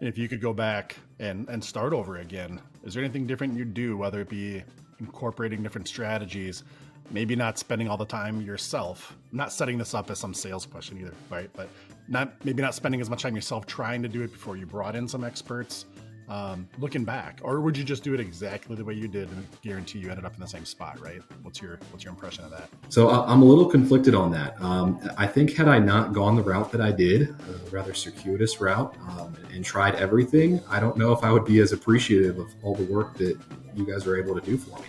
If you could go back and start over again, is there anything different you'd do, whether it be incorporating different strategies, maybe not spending all the time yourself? I'm not setting this up as some sales question either, right? But maybe not spending as much time yourself trying to do it before you brought in some experts, looking back, or would you just do it exactly the way you did and guarantee you ended up in the same spot, right? What's your impression of that? So I'm a little conflicted on that. I think had I not gone the route that I did, a rather circuitous route, and tried everything, I don't know if I would be as appreciative of all the work that you guys are able to do for me.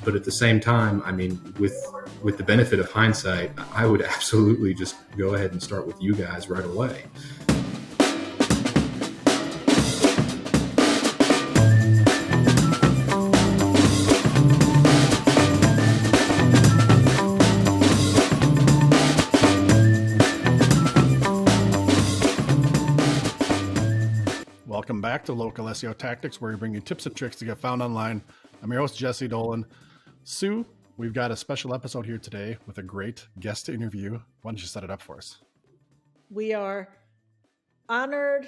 But at the same time, I mean, with the benefit of hindsight, I would absolutely just go ahead and start with you guys right away. Welcome back to Local SEO Tactics, where we bring you tips and tricks to get found online. I'm your host, Jesse Dolan. Sue, we've got a special episode here today with a great guest interview. Why don't you set it up for us? We are honored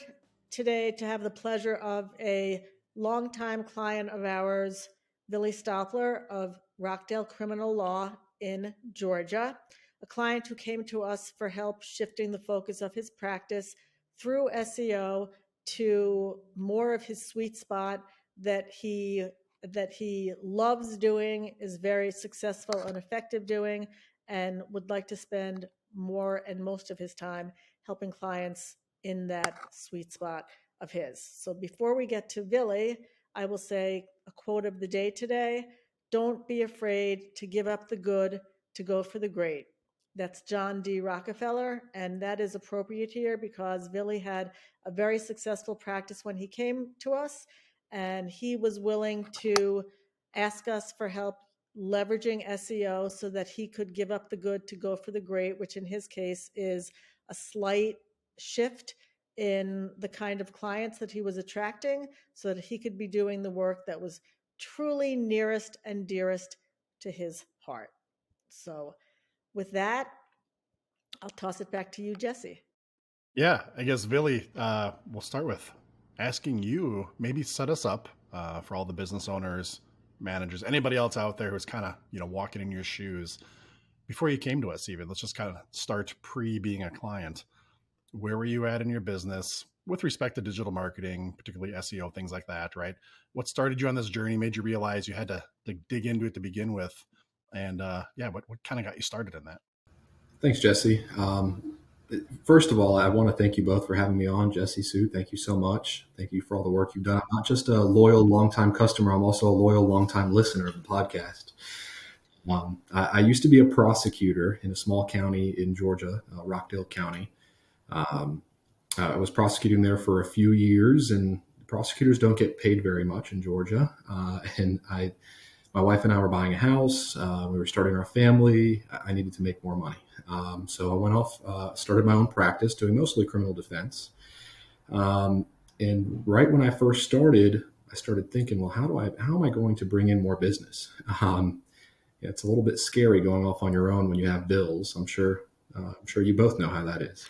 today to have the pleasure of a longtime client of ours, Villy Stolper of Rockdale Criminal Law in Georgia, a client who came to us for help shifting the focus of his practice through SEO to more of his sweet spot that he loves doing, is very successful and effective doing, and would like to spend more and most of his time helping clients in that sweet spot of his. So before we get to Villy, I will say a quote of the day today: "Don't be afraid to give up the good to go for the great." That's John D. Rockefeller, and that is appropriate here because Villy had a very successful practice when he came to us, and he was willing to ask us for help leveraging SEO so that he could give up the good to go for the great, which in his case is a slight shift in the kind of clients that he was attracting so that he could be doing the work that was truly nearest and dearest to his heart. So with that, I'll toss it back to you, Jesse. Yeah, I guess, Villy, we'll start with asking you, maybe set us up for all the business owners, managers, anybody else out there who's kind of, walking in your shoes before you came to us even. Let's just kind of start being a client. Where were you at in your business with respect to digital marketing, particularly SEO, things like that, right? What started you on this journey, made you realize you had to dig into it to begin with? And what kind of got you started in that? Thanks, Jesse. First of all, I want to thank you both for having me on. Jesse, Sue, thank you so much. Thank you for all the work you've done. I'm not just a loyal, longtime customer. I'm also a loyal, longtime listener of the podcast. I used to be a prosecutor in a small county in Georgia, Rockdale County. I was prosecuting there for a few years, and prosecutors don't get paid very much in Georgia. My wife and I were buying a house. We were starting our family. I needed to make more money. So I went off, started my own practice doing mostly criminal defense. And right when I first started, I started thinking, well, how am I going to bring in more business? It's a little bit scary going off on your own when you have bills. I'm sure you both know how that is.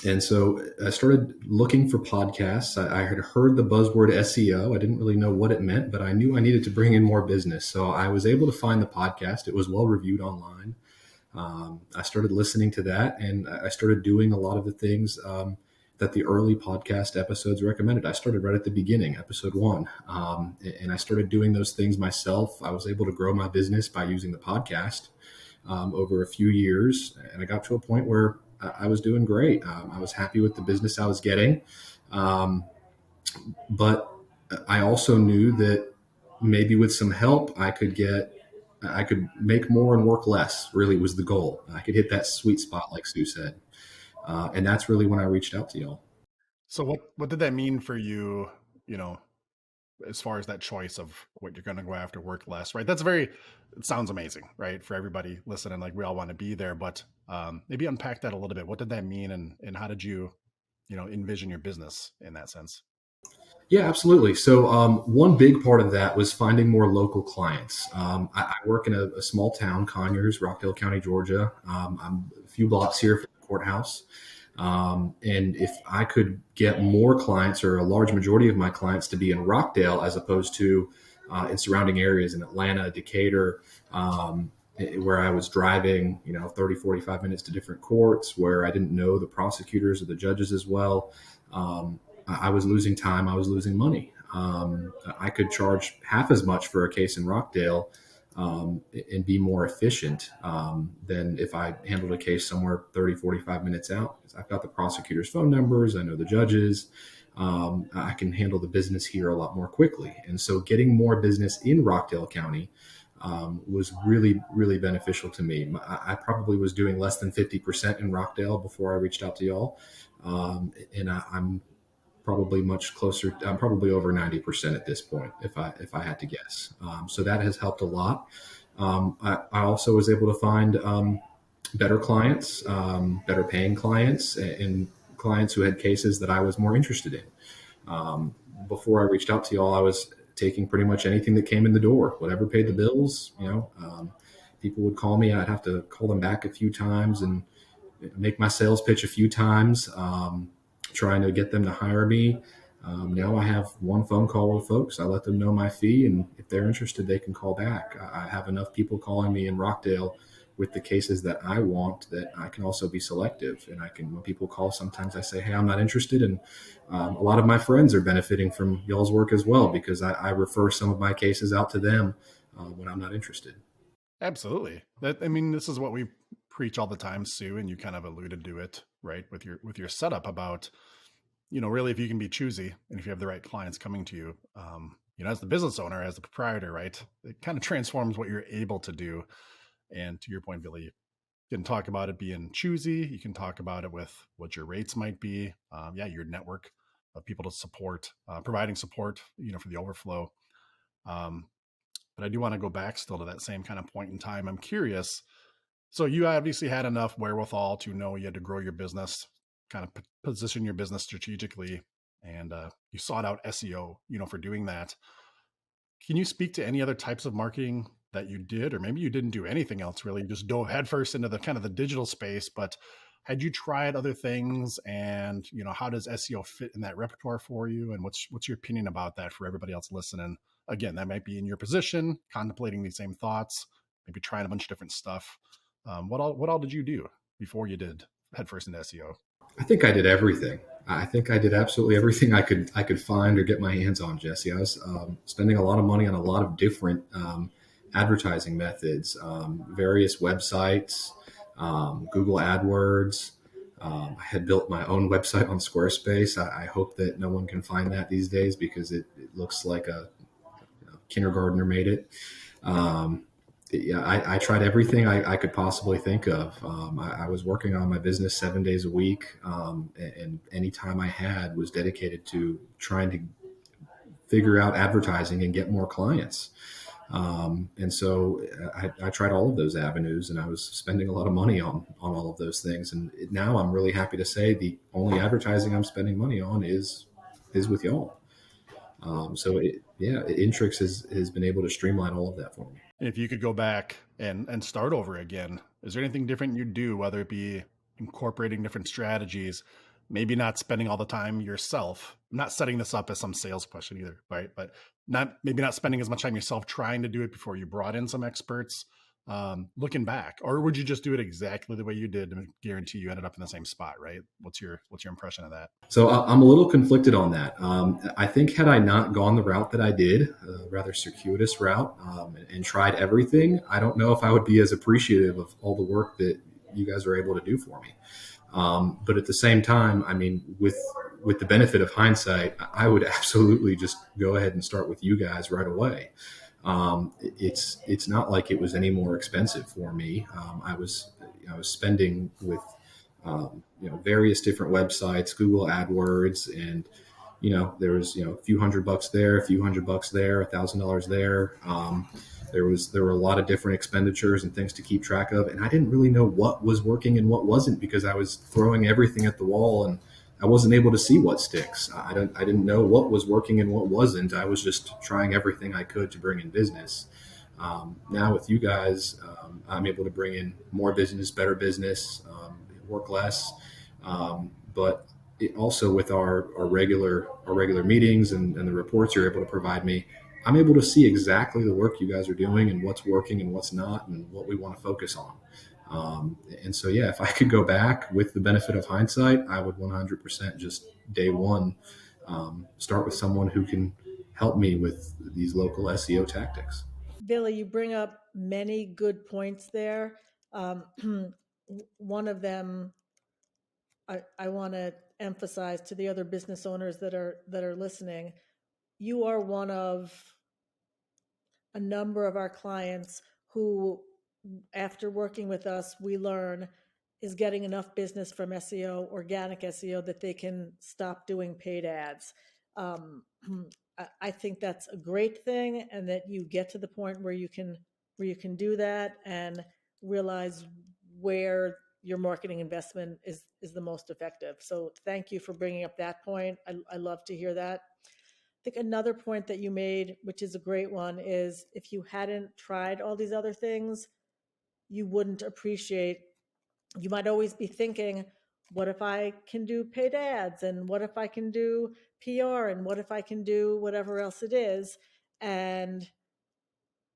And so I started looking for podcasts. I had heard the buzzword SEO. I didn't really know what it meant, but I knew I needed to bring in more business. So I was able to find the podcast. It was well reviewed online. I started listening to that, and I started doing a lot of the things that the early podcast episodes recommended. I started right at the beginning, episode 1, and I started doing those things myself. I was able to grow my business by using the podcast over a few years, and I got to a point where I was doing great. I was happy with the business I was getting. But I also knew that maybe with some help, I could make more and work less, really was the goal. I could hit that sweet spot, like Sue said. And that's really when I reached out to y'all. So what did that mean for you, as far as that choice of what you're going to go after, work less, right? It sounds amazing, right? For everybody listening, like we all want to be there, but maybe unpack that a little bit. What did that mean? And how did you, envision your business in that sense? Yeah, absolutely. So one big part of that was finding more local clients. I work in a small town, Conyers, Rockdale County, Georgia. I'm a few blocks here from the courthouse. And if I could get more clients, or a large majority of my clients, to be in Rockdale as opposed to in surrounding areas in Atlanta, Decatur, where I was driving, 30, 45 minutes to different courts, where I didn't know the prosecutors or the judges as well, I was losing time. I was losing money. I could charge half as much for a case in Rockdale and be more efficient than if I handled a case somewhere 30, 45 minutes out. I've got the prosecutor's phone numbers. I know the judges. I can handle the business here a lot more quickly. And so getting more business in Rockdale County was really, really beneficial to me. I probably was doing less than 50% in Rockdale before I reached out to y'all. And I'm probably much closer. I'm probably over 90% at this point, if I had to guess. So that has helped a lot. I also was able to find better clients, better paying clients, and clients who had cases that I was more interested in. Before I reached out to y'all, I was taking pretty much anything that came in the door, whatever paid the bills. People would call me. I'd have to call them back a few times and make my sales pitch a few times, trying to get them to hire me. Now I have one phone call with folks. I let them know my fee, and if they're interested, they can call back. I have enough people calling me in Rockdale with the cases that I want that I can also be selective. And when people call, sometimes I say, hey, I'm not interested. And a lot of my friends are benefiting from y'all's work as well, because I refer some of my cases out to them when I'm not interested. Absolutely. This is what we preach all the time, Sue, and you kind of alluded to it, right, with your setup about, really, if you can be choosy and if you have the right clients coming to you, as the business owner, as the proprietor, right, it kind of transforms what you're able to do. And to your point, Villy, you can talk about it being choosy. You can talk about it with what your rates might be. Your network of people to support, providing support, for the overflow. But I do want to go back still to that same kind of point in time. I'm curious. So you obviously had enough wherewithal to know you had to grow your business, kind of position your business strategically, and you sought out SEO, for doing that. Can you speak to any other types of marketing that you did, or maybe you didn't do anything else really, just dove headfirst into the kind of the digital space, but had you tried other things, and how does SEO fit in that repertoire for you, and what's your opinion about that for everybody else listening? Again, that might be in your position, contemplating these same thoughts, maybe trying a bunch of different stuff. What all did you do before you did headfirst into SEO? I think I did everything. I think I did absolutely everything I could find or get my hands on, Jesse. I was spending a lot of money on a lot of different advertising methods, various websites, Google AdWords. I had built my own website on Squarespace. I hope that no one can find that these days, because it looks like a kindergartner made it. I tried everything I could possibly think of. I was working on my business 7 days a week, and any time I had was dedicated to trying to figure out advertising and get more clients. And so I tried all of those avenues, and I was spending a lot of money on all of those things. And now I'm really happy to say the only advertising I'm spending money on is with y'all. Intrix has been able to streamline all of that for me. If you could go back and start over again, is there anything different you'd do, whether it be incorporating different strategies, maybe not spending all the time yourself? I'm not setting this up as some sales question either, right? But maybe not spending as much time yourself trying to do it before you brought in some experts, looking back, or would you just do it exactly the way you did and guarantee you ended up in the same spot, right? What's your impression of that? So I'm a little conflicted on that. I think had I not gone the route that I did, a rather circuitous route, and tried everything, I don't know if I would be as appreciative of all the work that you guys are able to do for me. But at the same time, with the benefit of hindsight, I would absolutely just go ahead and start with you guys right away. It's not like it was any more expensive for me. I was spending with various different websites, Google AdWords, and there was a few $100 there, a few $100 there, $1,000 there. There were a lot of different expenditures and things to keep track of, and I didn't really know what was working and what wasn't, because I was throwing everything at the wall and I wasn't able to see what sticks. I didn't know what was working and what wasn't. I was just trying everything I could to bring in business. Now with you guys, I'm able to bring in more business, better business, work less, But also with our regular meetings and the reports you're able to provide me, I'm able to see exactly the work you guys are doing and what's working and what's not and what we want to focus on. And so, yeah, if I could go back with the benefit of hindsight, I would 100% just day one start with someone who can help me with these local SEO tactics. Billy, you bring up many good points there. One of them I want to emphasize to the other business owners that are listening. You are one of a number of our clients who, after working with us, we learn is getting enough business from SEO, organic SEO, that they can stop doing paid ads. I think that's a great thing, and that you get to the point where you can do that and realize where your marketing investment is the most effective. So thank you for bringing up that point. I love to hear that. I think another point that you made, which is a great one, is if you hadn't tried all these other things, you wouldn't appreciate. You might always be thinking, what if I can do paid ads? And what if I can do PR? And what if I can do whatever else it is? And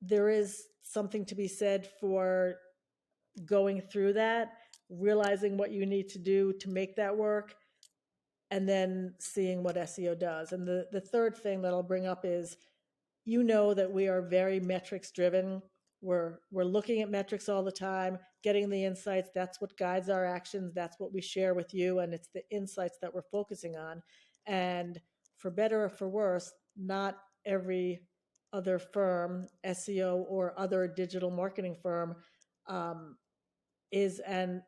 there is something to be said for going through that, realizing what you need to do to make that work, and then seeing what SEO does. And the third thing that I'll bring up is, that we are very metrics driven. We're looking at metrics all the time, getting the insights. That's what guides our actions. That's what we share with you. And it's the insights that we're focusing on. And for better or for worse, not every other firm, SEO or other digital marketing firm, is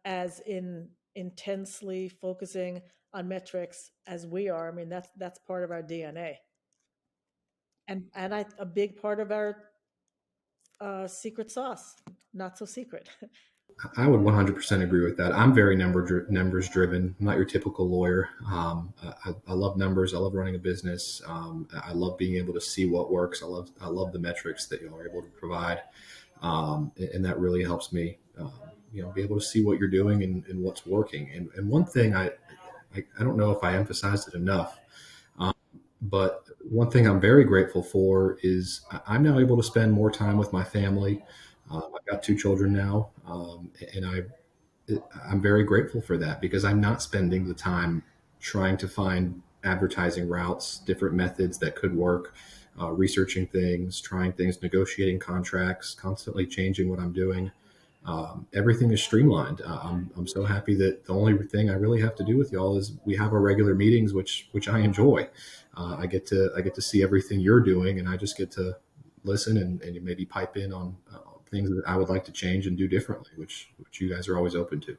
as intensely focusing on metrics as we are. I mean, that's part of our DNA, and a big part of our secret sauce. Not so secret. I would 100% agree with that. I'm very numbers driven. I'm not your typical lawyer. I love numbers. I love running a business. I love being able to see what works. I love the metrics that y'all are able to provide, and that really helps me. Be able to see what you're doing and what's working. And one thing I don't know if I emphasized it enough, but one thing I'm very grateful for is I'm now able to spend more time with my family. I've got 2 children now, and I'm very grateful for that because I'm not spending the time trying to find advertising routes, different methods that could work, researching things, trying things, negotiating contracts, constantly changing what I'm doing. Everything is streamlined. I'm so happy that the only thing I really have to do with y'all is we have our regular meetings, which I enjoy. I get to see everything you're doing, and I just get to listen and maybe pipe in on things that I would like to change and do differently, which you guys are always open to.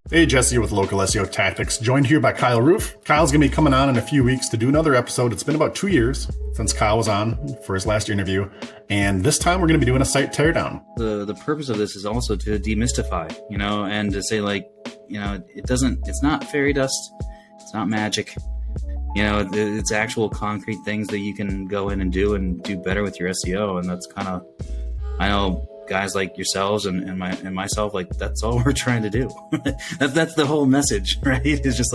Hey, Jesse with Local SEO Tactics, joined here by Kyle Roof. Kyle's going to be coming on in a few weeks to do another episode. It's been about 2 years since Kyle was on for his last interview, and this time we're going to be doing a site teardown. The purpose of this is also to demystify, and to say, it's not fairy dust, it's not magic. It's actual concrete things that you can go in and do better with your SEO. And that's kind of, I know guys like yourselves and myself, that's all we're trying to do. that's the whole message, right? It's just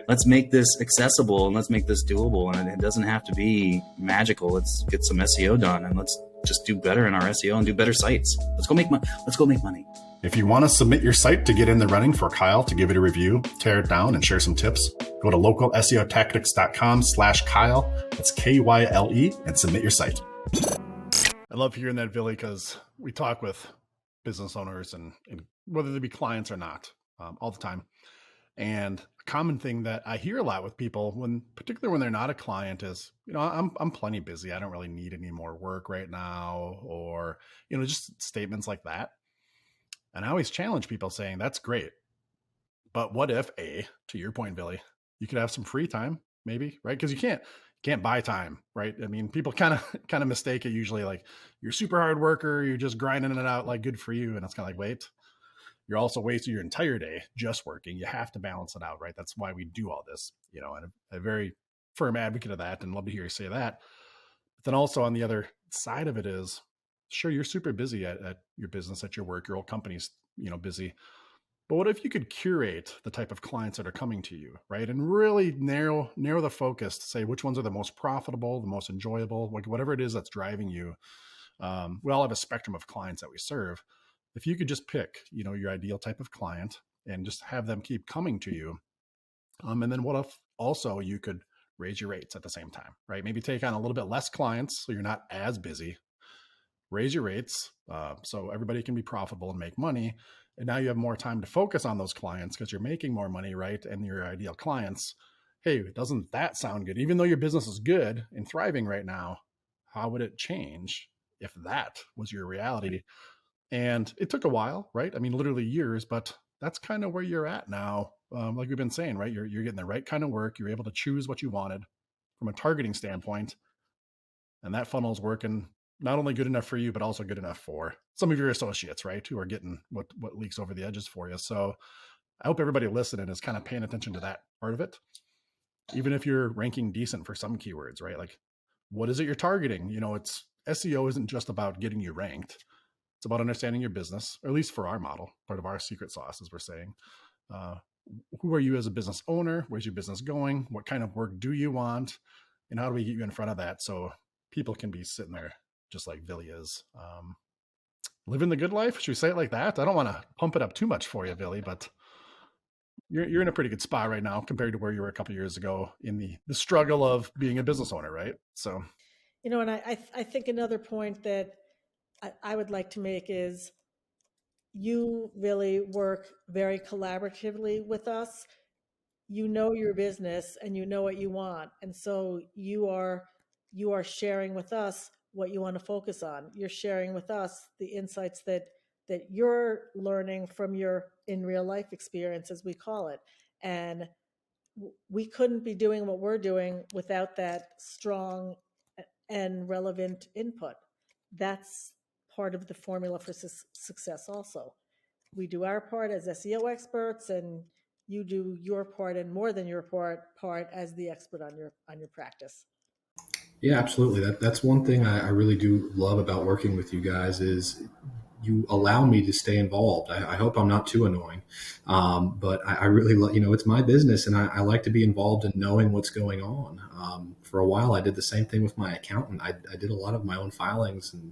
let's make this accessible and let's make this doable. And it doesn't have to be magical. Let's get some SEO done and let's just do better in our SEO and do better sites. Let's go make money. If you want to submit your site to get in the running for Kyle to give it a review, tear it down, and share some tips, go to localseotactics.com/Kyle. That's KYLE, and submit your site. I love hearing that, Villy, because we talk with business owners and whether they be clients or not, all the time. And a common thing that I hear a lot with people, particularly when they're not a client, is, I'm plenty busy. I don't really need any more work right now, or, just statements like that. And I always challenge people saying, that's great. But what if, to your point, Villy, you could have some free time, maybe, right? Because you can't buy time, right? I mean, people kind of mistake it usually, like you're a super hard worker, you're just grinding it out, like good for you. And it's kind of like, wait, you're also wasting your entire day just working. You have to balance it out, right? That's why we do all this, and I'm a very firm advocate of that and love to hear you say that. But then also on the other side of it is, sure, you're super busy at your business, at your work, your old company's, busy. But what if you could curate the type of clients that are coming to you, right? And really narrow the focus to say which ones are the most profitable, the most enjoyable, like whatever it is that's driving you. We all have a spectrum of clients that we serve. If you could just pick, your ideal type of client and just have them keep coming to you, and then what if also you could raise your rates at the same time, right? Maybe take on a little bit less clients so you're not as busy, raise your rates so everybody can be profitable and make money. And now you have more time to focus on those clients because you're making more money, right? And your ideal clients. Hey, doesn't that sound good? Even though your business is good and thriving right now, how would it change if that was your reality? And it took a while, right? I mean, literally years, but that's kind of where you're at now. Like we've been saying, right? You're getting the right kind of work. You're able to choose what you wanted from a targeting standpoint, and that funnel is working not only good enough for you, but also good enough for some of your associates, right? Who are getting what leaks over the edges for you. So I hope everybody listening is kind of paying attention to that part of it. Even if you're ranking decent for some keywords, right? Like, what is it you're targeting? It's SEO isn't just about getting you ranked. It's about understanding your business, or at least for our model, part of our secret sauce, as we're saying. Uh, who are you as a business owner? Where's your business going? What kind of work do you want? And how do we get you in front of that so people can be sitting there just like Villy is? Living the good life? Should we say it like that? I don't want to pump it up too much for you, Villy, but you're in a pretty good spot right now compared to where you were a couple of years ago in the struggle of being a business owner, right? So, And I think another point that I would like to make is you really work very collaboratively with us. You know your business and you know what you want, and so you are sharing with us what you want to focus on. You're sharing with us the insights that you're learning from your in real life experience, as we call it. And we couldn't be doing what we're doing without that strong and relevant input. That's part of the formula for success also. We do our part as SEO experts, and you do your part and more than your part as the expert on your practice. Yeah, absolutely. That's one thing I really do love about working with you guys is you allow me to stay involved. I hope I'm not too annoying, but I really, it's my business, and I like to be involved in knowing what's going on. For a while, I did the same thing with my accountant. I did a lot of my own filings and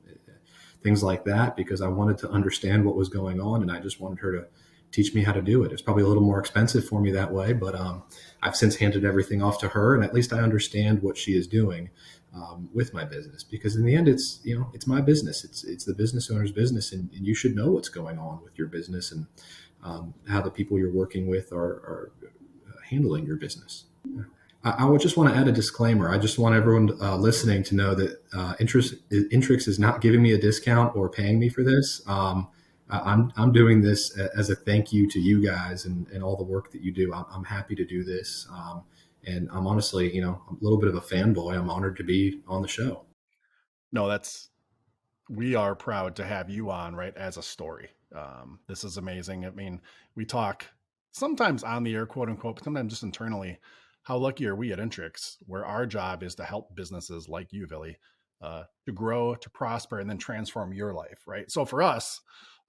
things like that because I wanted to understand what was going on, and I just wanted her to teach me how to do it. It's probably a little more expensive for me that way, but I've since handed everything off to her, and at least I understand what she is doing with my business, because in the end it's my business. It's the business owner's business, and you should know what's going on with your business and how the people you're working with are handling your business. I would just want to add a disclaimer. I just want everyone listening to know that Intrix is not giving me a discount or paying me for this. I'm doing this as a thank you to you guys and all the work that you do. I'm happy to do this. And I'm honestly, a little bit of a fanboy. I'm honored to be on the show. no, we are proud to have you on, right, as a story. This is amazing. I mean, we talk sometimes on the air, quote unquote, but sometimes just internally. How lucky are we at Intrix, where our job is to help businesses like you, Villy, to grow, to prosper, and then transform your life, right? So for us,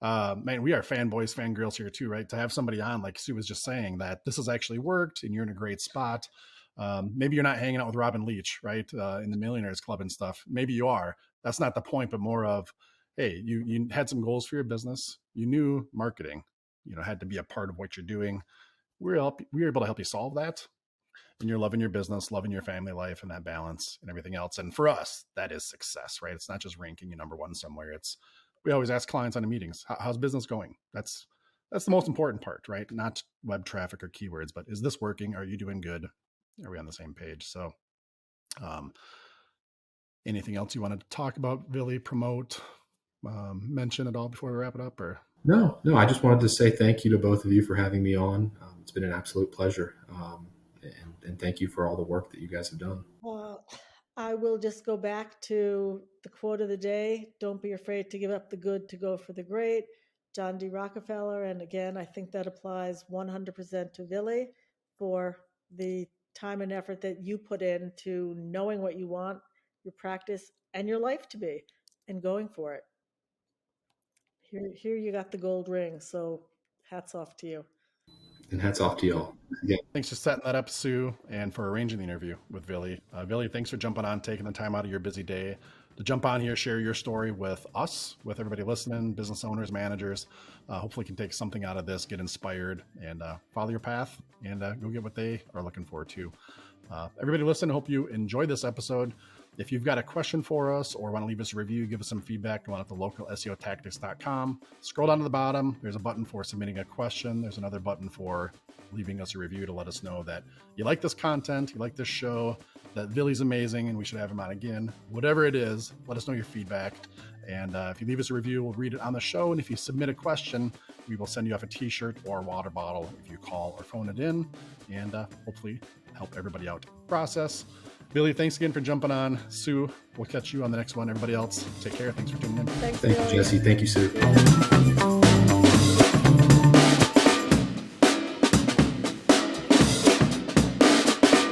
man, we are fanboys, fangirls here too, right? To have somebody on, like Sue was just saying, that this has actually worked and you're in a great spot. Maybe you're not hanging out with Robin Leach, right, in the Millionaires Club and stuff. Maybe you are. That's not the point, but more of, hey, you had some goals for your business. You knew marketing, had to be a part of what you're doing. We were able to help you solve that, and you're loving your business, loving your family life, and that balance and everything else. And for us, that is success, right? It's not just ranking you number one somewhere. We always ask clients on the meetings, how's business going? That's the most important part, right? Not web traffic or keywords, but is this working? Are you doing good? Are we on the same page? So, anything else you wanted to talk about, Villy, promote, mention at all before we wrap it up? Or No. I just wanted to say thank you to both of you for having me on. It's been an absolute pleasure, and thank you for all the work that you guys have done. I will just go back to the quote of the day: "Don't be afraid to give up the good to go for the great." John D. Rockefeller, and again, I think that applies 100% to Villy for the time and effort that you put into knowing what you want your practice and your life to be, and going for it. Here you got the gold ring. So Hats off to you. And hats off to y'all. Again, Thanks for setting that up, Sue, and for arranging the interview with Villy. Villy, thanks for jumping on, taking the time out of your busy day to jump on here, share your story with us, with everybody listening, business owners, managers. Hopefully can take something out of this, get inspired, and follow your path and go get what they are looking for too. Everybody listen, hope you enjoyed this episode. If you've got a question for us or want to leave us a review, give us some feedback, go on to localseotactics.com. Scroll down to the bottom. There's a button for submitting a question. There's another button for leaving us a review to let us know that you like this content, you like this show, that Villy's amazing and we should have him on again. Whatever it is, let us know your feedback. And if you leave us a review, we'll read it on the show. And if you submit a question, we will send you off a t-shirt or a water bottle if you call or phone it in, and hopefully help everybody out process. Villy, thanks again for jumping on. Sue, we'll catch you on the next one. Everybody else, take care. Thanks for tuning in. Thanks, thank you, Billy. Jesse. Thank you, Sue.